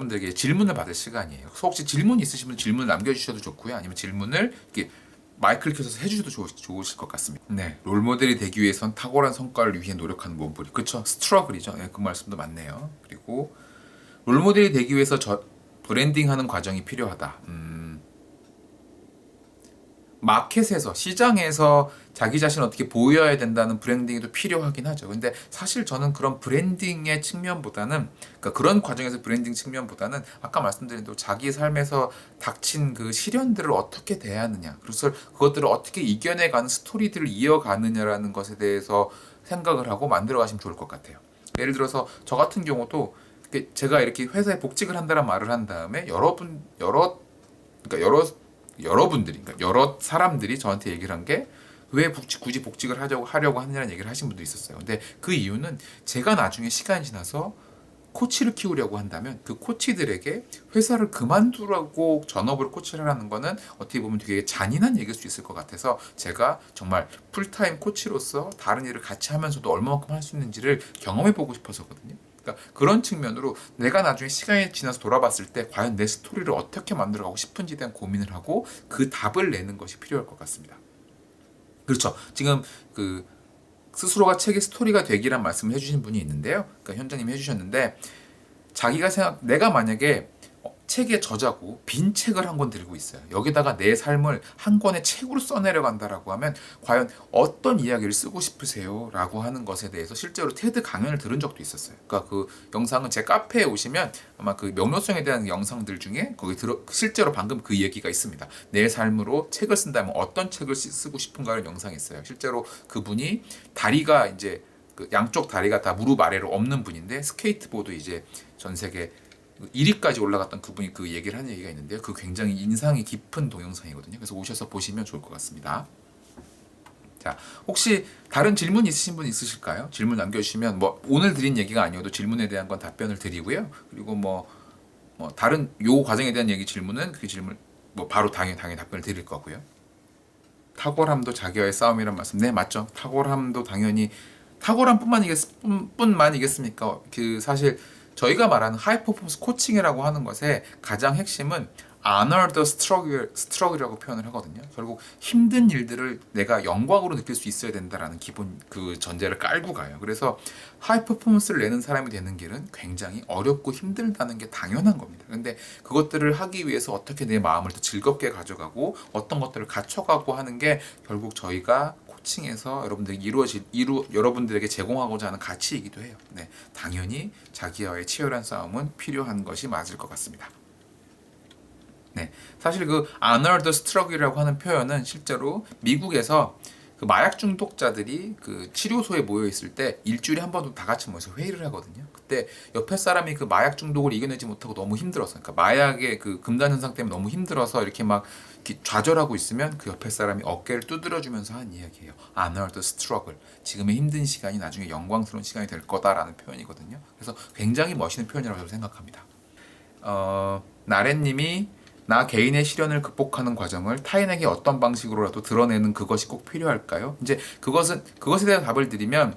여러분들에게 질문을 받을 시간이에요. 그래서 혹시 질문 있으시면 질문 남겨주셔도 좋고요. 아니면 질문을 이렇게 마이크를 켜서 해주셔도 좋으실 것 같습니다. 네, 롤모델이 되기 위해선 탁월한 성과를 위해 노력하는 몸부림. 그쵸? 스트러글이죠. 네, 그 말씀도 맞네요. 그리고 롤모델이 되기 위해서 브랜딩하는 과정이 필요하다. 마켓에서 시장에서 자기 자신 어떻게 보여야 된다는 브랜딩이 필요하긴 하죠. 근데 사실 저는 그런 브랜딩의 측면보다는 그러니까 그런 과정에서 브랜딩 측면보다는 아까 말씀드린 대로 자기 삶에서 닥친 그 시련들을 어떻게 대하느냐, 그래서 그것들을 어떻게 이겨내가는 스토리들을 이어가느냐라는 것에 대해서 생각을 하고 만들어 가시면 좋을 것 같아요. 예를 들어서 저 같은 경우도 제가 이렇게 회사에 복직을 한다는 말을 한 다음에 여러분들이, 그러니까 여러 사람들이 저한테 얘기를 한 게 왜 굳이 복직을 하려고 하느냐는 얘기를 하신 분도 있었어요. 근데 그 이유는 제가 나중에 시간이 지나서 코치를 키우려고 한다면 그 코치들에게 회사를 그만두라고 전업을 코치를 하라는 거는 어떻게 보면 되게 잔인한 얘기일 수 있을 것 같아서 제가 정말 풀타임 코치로서 다른 일을 같이 하면서도 얼마만큼 할 수 있는지를 경험해 보고 싶어서거든요. 그러니까 그런 측면으로 내가 나중에 시간이 지나서 돌아봤을 때 과연 내 스토리를 어떻게 만들어가고 싶은지에 대한 고민을 하고 그 답을 내는 것이 필요할 것 같습니다. 그렇죠. 지금 그 스스로가 책의 스토리가 되기란 말씀을 해주신 분이 있는데요. 그러니까 현장님이 해주셨는데 내가 만약에 책의 저자고 빈 책을 한 권 들고 있어요. 여기다가 내 삶을 한 권의 책으로 써내려간다라고 하면 과연 어떤 이야기를 쓰고 싶으세요? 라고 하는 것에 대해서 실제로 테드 강연을 들은 적도 있었어요. 그러니까 그 영상은 제 카페에 오시면 아마 그 명료성에 대한 영상들 중에 거기 실제로 방금 그 얘기가 있습니다. 내 삶으로 책을 쓴다면 어떤 책을 쓰고 싶은가를 영상이 있어요. 실제로 그분이 다리가 이제 그 양쪽 다리가 다 무릎 아래로 없는 분인데 스케이트보드 이제 전 세계 1위까지 올라갔던 그분이 그 얘기를 하는 얘기가 있는데요. 그 굉장히 인상이 깊은 동영상이거든요. 그래서 오셔서 보시면 좋을 것 같습니다. 자, 혹시 다른 질문 있으신 분 있으실까요? 질문 남겨주시면 뭐 오늘 드린 얘기가 아니어도 질문에 대한 건 답변을 드리고요. 그리고 뭐 다른 요 과정에 대한 질문은 그 질문 뭐 바로 당연히 답변을 드릴 거고요. 탁월함도 자기와의 싸움이란 말씀. 네, 맞죠. 탁월함도 당연히 뿐만이겠습니까? 그 사실 저희가 말하는 하이 퍼포먼스 코칭이라고 하는 것의 가장 핵심은 honor the struggle이라고 표현을 하거든요. 결국 힘든 일들을 내가 영광으로 느낄 수 있어야 된다라는 기본 그 전제를 깔고 가요. 그래서 하이 퍼포먼스를 내는 사람이 되는 길은 굉장히 어렵고 힘들다는 게 당연한 겁니다. 근데 그것들을 하기 위해서 어떻게 내 마음을 더 즐겁게 가져가고 어떤 것들을 갖춰가고 하는 게 결국 저희가 코칭에서 여러분들에게 제공하고자 하는 가치이기도 해요. 네, 당연히 자기와의 치열한 싸움은 필요한 것이 맞을 것 같습니다. 네, 사실 그 honor the struggle이라고 하는 표현은 실제로 미국에서 그 마약 중독자들이 그 치료소에 모여 있을 때 일주일에 한 번도 다 같이 모여서 회의를 하거든요. 그때 옆에 사람이 그 마약 중독을 이겨내지 못하고 너무 힘들어서, 그러니까 마약의 그 금단 현상 때문에 너무 힘들어서 이렇게 막 이렇게 좌절하고 있으면 그 옆에 사람이 어깨를 두드려주면서 하는 이야기예요. honor the struggle. 지금의 힘든 시간이 나중에 영광스러운 시간이 될 거다라는 표현이거든요. 그래서 굉장히 멋있는 표현이라고 저는 생각합니다. 나래님이 나 개인의 시련을 극복하는 과정을 타인에게 어떤 방식으로라도 드러내는 그것이 꼭 필요할까요? 이제 그것에 대한 답을 드리면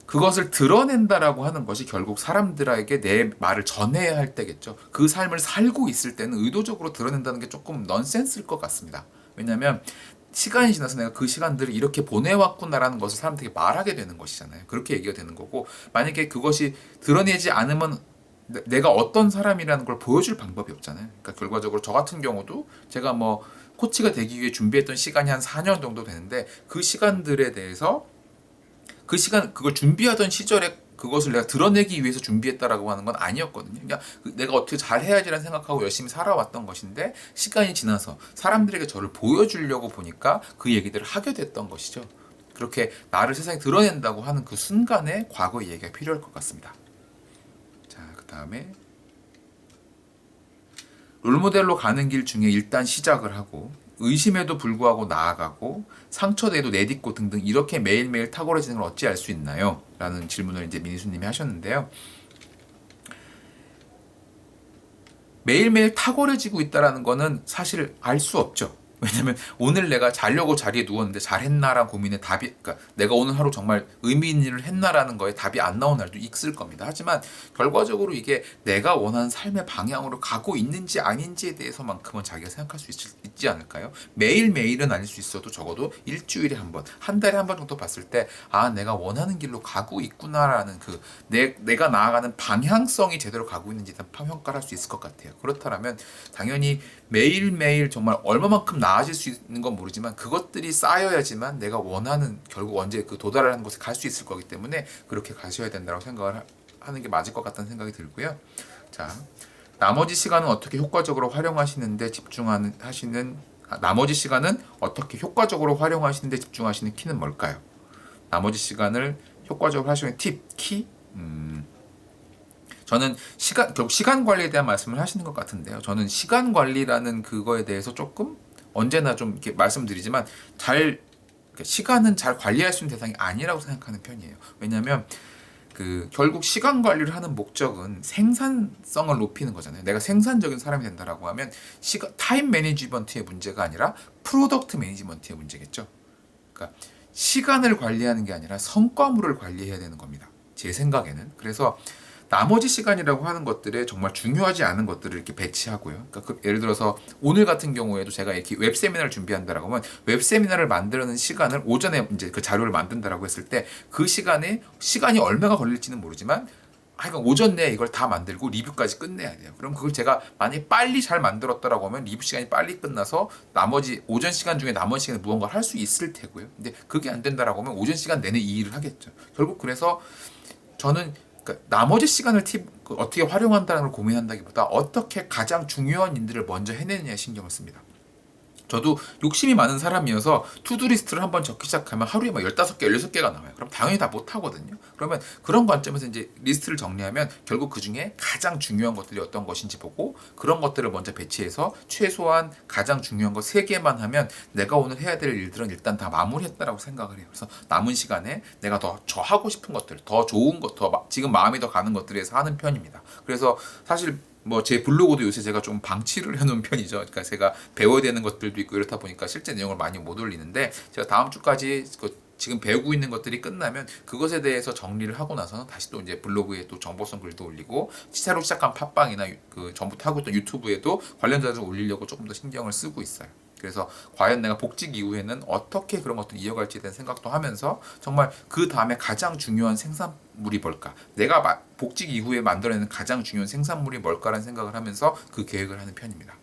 그것을 드러낸다라고 하는 것이 결국 사람들에게 내 말을 전해야 할 때겠죠. 그 삶을 살고 있을 때는 의도적으로 드러낸다는 게 조금 넌센스일 것 같습니다. 왜냐하면 시간이 지나서 내가 그 시간들을 이렇게 보내왔구나라는 것을 사람들에게 말하게 되는 것이잖아요. 그렇게 얘기가 되는 거고, 만약에 그것이 드러내지 않으면 내가 어떤 사람이라는 걸 보여줄 방법이 없잖아요. 그러니까 결과적으로 저 같은 경우도 제가 뭐 코치가 되기 위해 준비했던 시간이 한 4년 정도 되는데 그 시간들에 대해서 그걸 준비하던 시절에 그것을 내가 드러내기 위해서 준비했다라고 하는 건 아니었거든요. 그러니까 내가 어떻게 잘 해야지라는 생각하고 열심히 살아왔던 것인데 시간이 지나서 사람들에게 저를 보여주려고 보니까 그 얘기들을 하게 됐던 것이죠. 그렇게 나를 세상에 드러낸다고 하는 그 순간에 과거의 얘기가 필요할 것 같습니다. 자, 그 다음에 롤모델로 가는 길 중에 일단 시작을 하고 의심에도 불구하고 나아가고 상처내도 내딛고 등등 이렇게 매일매일 탁월해지는 걸 어찌 알 수 있나요? 라는 질문을 이제 민희수님이 하셨는데요. 매일매일 탁월해지고 있다는 거는 사실 알 수 없죠. 왜냐면 오늘 내가 자려고 자리에 누웠는데 잘했나라는 고민에 답이, 그러니까 내가 오늘 하루 정말 의미 있는 일을 했나라는 거에 답이 안 나온 날도 있을 겁니다. 하지만 결과적으로 이게 내가 원하는 삶의 방향으로 가고 있는지 아닌지에 대해서만큼은 자기가 생각할 수 있지 않을까요? 매일매일은 아닐 수 있어도 적어도 일주일에 한 번, 한 달에 한 번 정도 봤을 때, 아, 내가 원하는 길로 가고 있구나라는 내가 나아가는 방향성이 제대로 가고 있는지 평가를 할 수 있을 것 같아요. 그렇다면 당연히 매일매일 정말 얼마만큼 나아질 수 있는 건 모르지만 그것들이 쌓여야지만 내가 원하는 결국 언제 그 도달하는 곳에 갈 수 있을 거기 때문에 그렇게 가셔야 된다고 생각을 하는 게 맞을 것 같다는 생각이 들고요. 자, 나머지 시간은 어떻게 효과적으로 활용하시는데 나머지 시간은 어떻게 효과적으로 활용하시는데 집중하시는 키는 뭘까요? 나머지 시간을 효과적으로 하시는 팁, 키? 저는 결국 시간 관리에 대한 말씀을 하시는 것 같은데요. 저는 시간 관리라는 그거에 대해서 조금 언제나 좀 이렇게 말씀드리지만 시간은 잘 관리할 수 있는 대상이 아니라고 생각하는 편이에요. 왜냐하면 결국 시간 관리를 하는 목적은 생산성을 높이는 거잖아요. 내가 생산적인 사람이 된다라고 하면 타임 매니지먼트의 문제가 아니라 프로덕트 매니지먼트의 문제겠죠. 그러니까 시간을 관리하는 게 아니라 성과물을 관리해야 되는 겁니다. 제 생각에는. 그래서 나머지 시간이라고 하는 것들에 정말 중요하지 않은 것들을 이렇게 배치하고요. 그러니까 예를 들어서 오늘 같은 경우에도 제가 이렇게 웹 세미나를 준비한다라고 하면 웹 세미나를 만드는 시간을 오전에 이제 그 자료를 만든다라고 했을 때 그 시간이 얼마가 걸릴지는 모르지만 하여간 오전 내에 이걸 다 만들고 리뷰까지 끝내야 돼요. 그럼 그걸 제가 만약에 빨리 잘 만들었다라고 하면 리뷰 시간이 빨리 끝나서 나머지 오전 시간 중에 나머지 시간에 무언가를 할 수 있을 테고요. 근데 그게 안 된다라고 하면 오전 시간 내내 이 일을 하겠죠. 결국 그래서 저는 나머지 시간을 어떻게 활용한다는 걸 고민한다기보다 어떻게 가장 중요한 일들을 먼저 해내느냐에 신경을 씁니다. 저도 욕심이 많은 사람이어서 투두리스트를 한번 적기 시작하면 하루에 막 15개, 16개가 나와요. 그럼 당연히 다 못하거든요. 그러면 그런 관점에서 이제 리스트를 정리하면 결국 그 중에 가장 중요한 것들이 어떤 것인지 보고 그런 것들을 먼저 배치해서 최소한 가장 중요한 거 3개만 하면 내가 오늘 해야 될 일들은 일단 다 마무리했다라고 생각을 해요. 그래서 남은 시간에 내가 더 하고 싶은 것들, 더 좋은 것, 지금 마음이 더 가는 것들에서 하는 편입니다. 그래서 사실 제 블로그도 요새 제가 좀 방치를 해놓은 편이죠. 그러니까 제가 배워야 되는 것들도 있고 이렇다 보니까 실제 내용을 많이 못 올리는데 제가 다음 주까지 지금 배우고 있는 것들이 끝나면 그것에 대해서 정리를 하고 나서는 다시 또 이제 블로그에 또 정보성 글도 올리고 새로 시작한 팟빵이나 전부터 하고 있던 유튜브에도 관련돼서 올리려고 조금 더 신경을 쓰고 있어요. 그래서 과연 내가 복직 이후에는 어떻게 그런 것들을 이어갈지에 대한 생각도 하면서 정말 그 다음에 가장 중요한 생산물이 뭘까? 내가 복직 이후에 만들어내는 가장 중요한 생산물이 뭘까라는 생각을 하면서 그 계획을 하는 편입니다.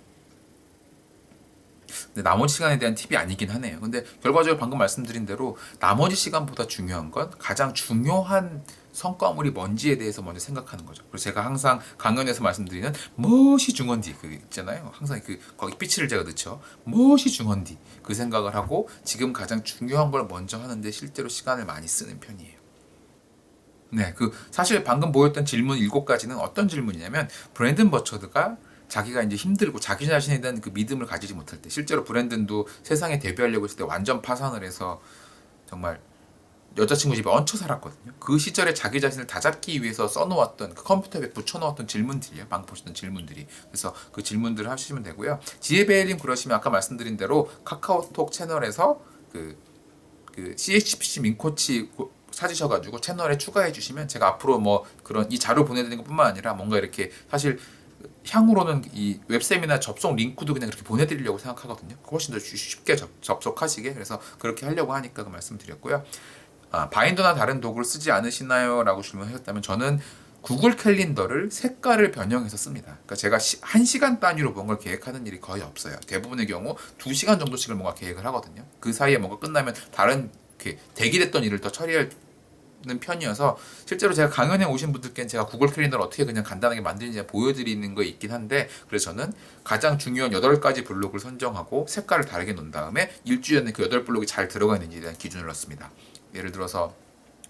근데 나머지 시간에 대한 팁이 아니긴 하네요. 근데 결과적으로 방금 말씀드린 대로 나머지 시간보다 중요한 건 가장 중요한 성과물이 뭔지에 대해서 먼저 생각하는 거죠. 그래서 제가 항상 강연에서 말씀드리는 무엇이 중헌디 있잖아요. 항상 거기 피치를 제가 넣죠. 무엇이 중헌디 그 생각을 하고 지금 가장 중요한 걸 먼저 하는데 실제로 시간을 많이 쓰는 편이에요. 네, 사실 방금 보였던 질문 7가지는 어떤 질문이냐면 브랜든 버처드가 자기가 이제 힘들고 자기 자신에 대한 그 믿음을 가지지 못할 때 실제로 브랜든도 세상에 데뷔하려고 했을 때 완전 파산을 해서 정말 여자친구 집에 얹혀 살았거든요. 그 시절에 자기 자신을 다잡기 위해서 써놓았던 컴퓨터에 붙여놓았던 질문들이에요. 방금 보시던 질문들이. 그래서 그 질문들을 하시면 되고요. 지혜베일님 그러시면 아까 말씀드린 대로 카카오톡 채널에서 CHPC 민코치 찾으셔가지고 채널에 추가해 주시면 제가 앞으로 그런 이 자료 보내드리는 것뿐만 아니라 뭔가 이렇게 사실 향후로는 이 웹세미나 접속 링크도 그냥 그렇게 보내드리려고 생각하거든요. 훨씬 더 쉽게 접속하시게. 그래서 그렇게 하려고 하니까 그 말씀 드렸고요. 바인더나 다른 도구를 쓰지 않으시나요? 라고 질문하셨다면 저는 구글 캘린더를 색깔을 변형해서 씁니다. 그러니까 제가 1시간 단위로 뭔가를 계획하는 일이 거의 없어요. 대부분의 경우 2시간 정도씩을 뭔가 계획을 하거든요. 그 사이에 뭔가 끝나면 다른 대기됐던 일을 더 처리할 편이어서 실제로 제가 강연에 오신 분들께는 제가 구글 캘린더를 어떻게 그냥 간단하게 만드는지 보여드리는 거 있긴 한데 그래서 저는 가장 중요한 8가지 블록을 선정하고 색깔을 다르게 놓은 다음에 일주일에 그 8블록이 잘 들어가 있는지에 대한 기준을 넣습니다. 예를 들어서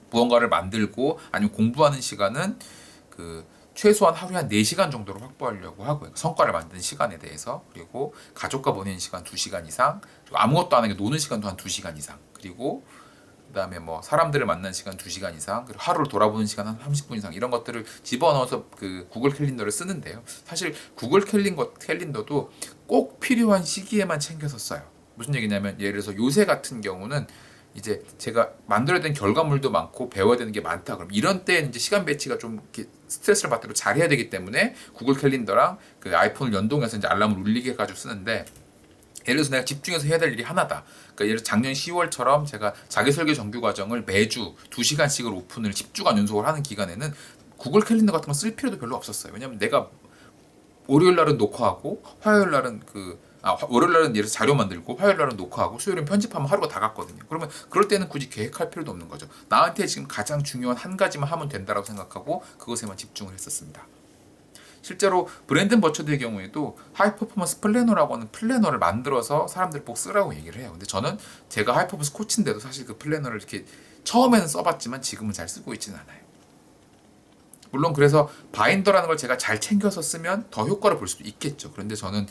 무언가를 만들고 아니면 공부하는 시간은 최소한 하루에 한 4시간 정도로 확보하려고 하고요. 성과를 만드는 시간에 대해서. 그리고 가족과 보내는 시간 2시간 이상, 그리고 아무것도 안 하게 노는 시간도 한 2시간 이상. 그리고 그다음에 사람들을 만나는 시간 2시간 이상, 그리고 하루를 돌아보는 시간 한 30분 이상 이런 것들을 집어넣어서 구글 캘린더를 쓰는데요. 사실 구글 캘린더도 꼭 필요한 시기에만 챙겨서 써요. 무슨 얘기냐면 예를 들어서 요새 같은 경우는 이제 제가 만들어야 되는 결과물도 많고 배워야 되는 게 많다. 그럼 이런 때는 이제 시간 배치가 좀 이렇게 스트레스를 받도록 잘해야 되기 때문에 구글 캘린더랑 그 아이폰을 연동해서 이제 알람을 울리게 해가지고 쓰는데 예를 들어서 내가 집중해서 해야 될 일이 하나다. 그러니까 예를 들어 작년 10월처럼 제가 자기설계 정규 과정을 매주 2시간씩을 오픈을 10주간 연속을 하는 기간에는 구글 캘린더 같은 거 쓸 필요도 별로 없었어요. 왜냐면 내가 월요일 날은 녹화하고 화요일 날은 월요일 날은 예를 들어서 자료 만들고 화요일 날은 녹화하고 수요일은 편집하면 하루가 다 갔거든요. 그러면 그럴 때는 굳이 계획할 필요도 없는 거죠. 나한테 지금 가장 중요한 한 가지만 하면 된다라고 생각하고 그것에만 집중을 했었습니다. 실제로 브랜든 버처드의 경우에도 하이 퍼포먼스 플래너라고 하는 플래너를 만들어서 사람들 꼭 쓰라고 얘기를 해요. 근데 저는 제가 하이 퍼포먼스 코치인데도 사실 그 플래너를 이렇게 처음에는 써봤지만 지금은 잘 쓰고 있지는 않아요. 물론 그래서 바인더라는 걸 제가 잘 챙겨서 쓰면 더 효과를 볼 수도 있겠죠. 그런데 저는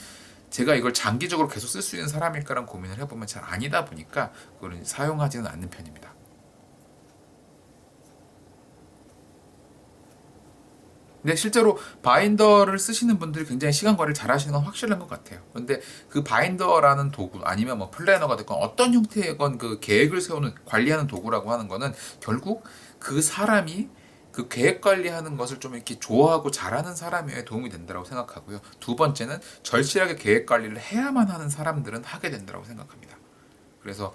제가 이걸 장기적으로 계속 쓸 수 있는 사람일까라는 고민을 해보면 잘 아니다 보니까 그걸 사용하지는 않는 편입니다. 근데 실제로 바인더를 쓰시는 분들이 굉장히 시간 관리를 잘 하시는 건 확실한 것 같아요. 근데 그 바인더라는 도구 아니면 뭐 플래너가 됐건 어떤 형태건 그 계획을 세우는 관리하는 도구라고 하는 거는 결국 그 사람이 그 계획 관리하는 것을 좀 이렇게 좋아하고 잘하는 사람에 도움이 된다고 생각하고요. 두 번째는 절실하게 계획 관리를 해야만 하는 사람들은 하게 된다고 생각합니다. 그래서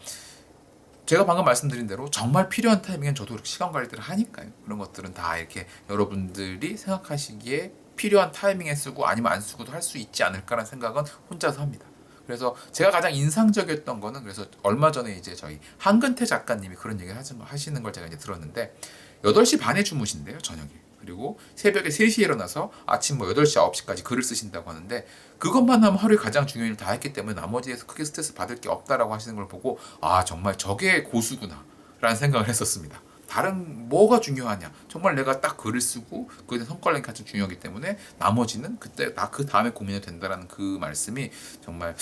제가 방금 말씀드린 대로 정말 필요한 타이밍엔 저도 이렇게 시간 관리들을 하니까요. 그런 것들은 다 이렇게 여러분들이 생각하시기에 필요한 타이밍에 쓰고 아니면 안 쓰고도 할 수 있지 않을까라는 생각은 혼자서 합니다. 그래서 제가 가장 인상적이었던 거는 그래서 얼마 전에 이제 저희 한근태 작가님이 그런 얘기를 하시는 걸 제가 이제 들었는데 8시 반에 주무신대요, 저녁에. 그리고 새벽에 3시에 일어나서 아침 뭐 8시, 9시까지 글을 쓰신다고 하는데 그것만 하면 하루에 가장 중요한 일을 다 했기 때문에 나머지에서 크게 스트레스 받을 게 없다라고 하시는 걸 보고 아, 정말 저게 고수구나 라는 생각을 했었습니다. 다른 뭐가 중요하냐? 정말 내가 딱 글을 쓰고 그에 대한 성과를 내는 게 가장 중요하기 때문에 나머지는 그때 그 다음에 고민해도 된다라는 그 말씀이 정말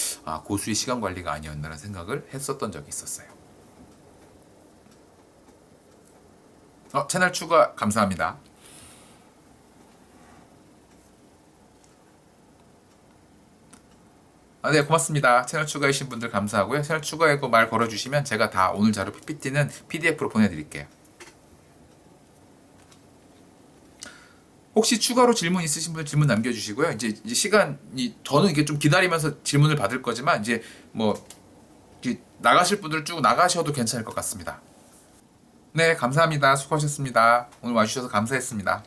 고수의 시간 관리가 아니었나라는 생각을 했었던 적이 있었어요. 채널 추가 감사합니다. 네, 고맙습니다. 채널 추가해주신 분들 감사하고요. 채널 추가하고 말 걸어주시면 제가 다 오늘 자료 PPT는 PDF로 보내드릴게요. 혹시 추가로 질문 있으신 분 질문 남겨주시고요. 이제 시간이 저는 이게 좀 기다리면서 질문을 받을 거지만 이제 뭐 나가실 분들 쭉 나가셔도 괜찮을 것 같습니다. 네, 감사합니다. 수고하셨습니다. 오늘 와주셔서 감사했습니다.